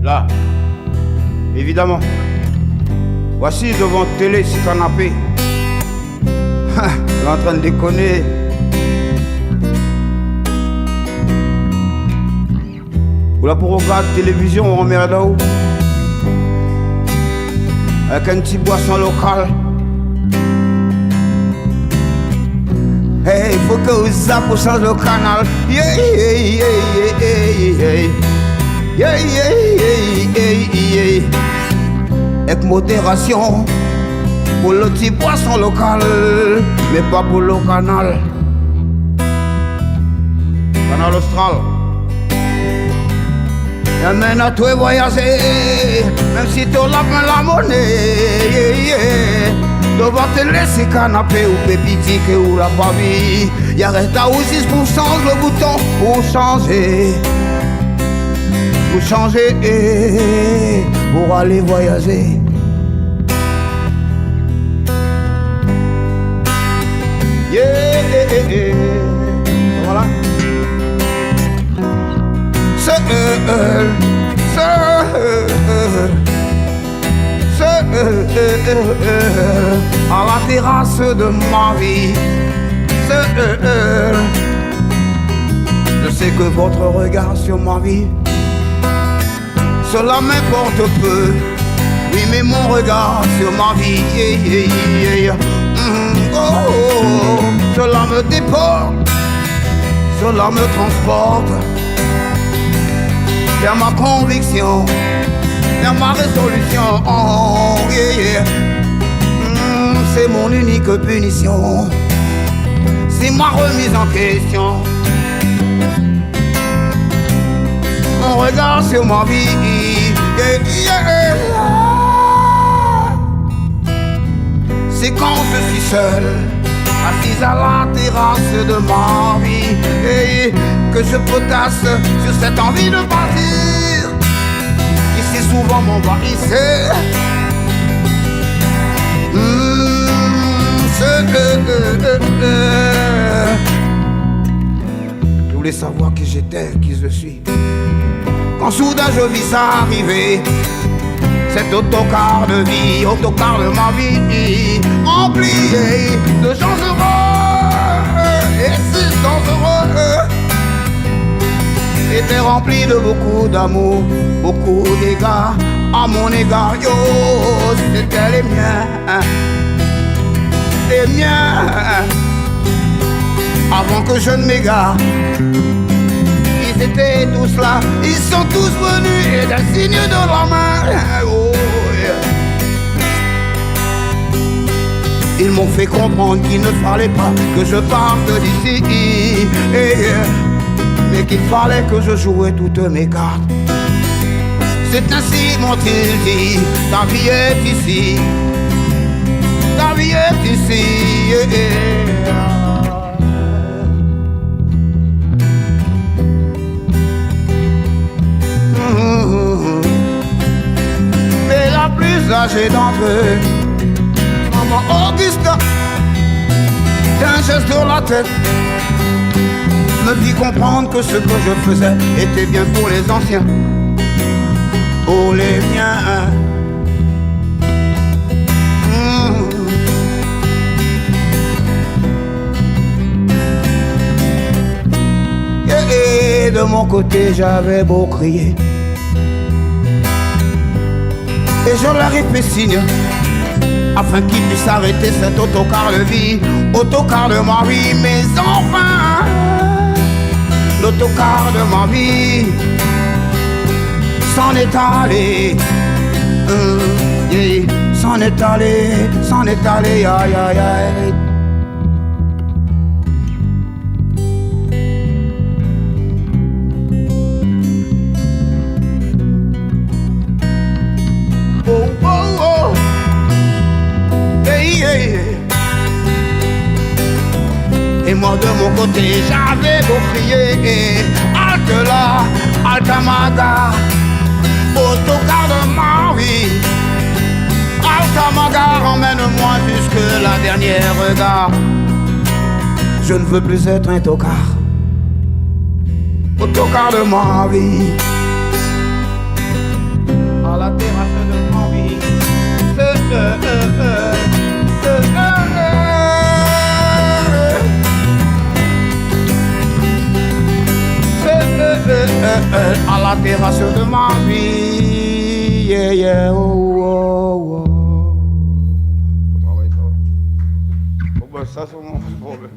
Là, évidemment. Voici devant télé ce canapé. Il est en train de déconner. Ou là pour regarder télévision en merdao. Avec un petit boisson local. Hey, il faut que vous zappez pour changer le canal. Yeah, yeah, yeah, yeah, yeah. Yeah, yeah, yeah, yeah, yeah. Avec modération. Pour le petit boisson local. Mais pas pour le canal. Canal austral. Y'amène à toi voyager. Même si tu l'as plein la monnaie. Yeah, yeah. Devant te laisser canapé ou pépiti que ou la famille. Y'a reste à 6 pour changer le bouton. Pour changer. Pour changer. Pour aller voyager. Yeah, yeah, yeah. Voilà. À la terrasse de ma vie, je sais que votre regard sur ma vie, cela m'importe peu. Oui, mais mon regard sur ma vie, cela me déporte, cela me transporte vers ma conviction, vers ma résolution. Oh, yeah, yeah. C'est mon unique punition, c'est ma remise en question. Mon regard sur ma vie, yeah, yeah. C'est quand je suis seul, assise à la terrasse de ma vie, et que je potasse sur cette envie de partir, qui si souvent m'envahissait. Je voulais savoir qui j'étais, qui je suis. Quand soudain je vis ça arriver, cet autocar de vie, autocar de ma vie, rempli de gens heureux, et ces gens heureux étaient remplis de beaucoup d'amour, beaucoup d'égards à mon égard. Yo, c'était les miens, les miens. Avant que je ne m'égare, ils étaient tous là, ils sont tous venus et d'un signe de la main. Oh, yeah. Ils m'ont fait comprendre qu'il ne fallait pas que je parte d'ici, mais qu'il fallait que je jouais toutes mes cartes. C'est ainsi, m'ont-ils dit, ta vie est ici, ta vie est ici. Mais la plus âgée d'entre eux, maman Augusta, d'un geste de la tête, me fit comprendre que ce que je faisais était bien pour les anciens, pour les miens. Et de mon côté j'avais beau crier, et je leur ai fait signe afin qu'ils puissent arrêter cet autocar de vie, autocar de ma vie. Mais enfin, l'autocar de ma vie s'en est allé, yeah, s'en est allé, aïe aïe aïe. Et moi de mon côté j'avais beau crier, halte là, halte à ma gare, autocar de ma vie, halte à ma gare, emmène-moi jusque la dernière gare. Je ne veux plus être un tocard, autocar de ma vie. À la terrasse de ma vie, yeah, yeah, oh, oh, oh. Faut travailler ça. Oh, ben ça, c'est mon problème.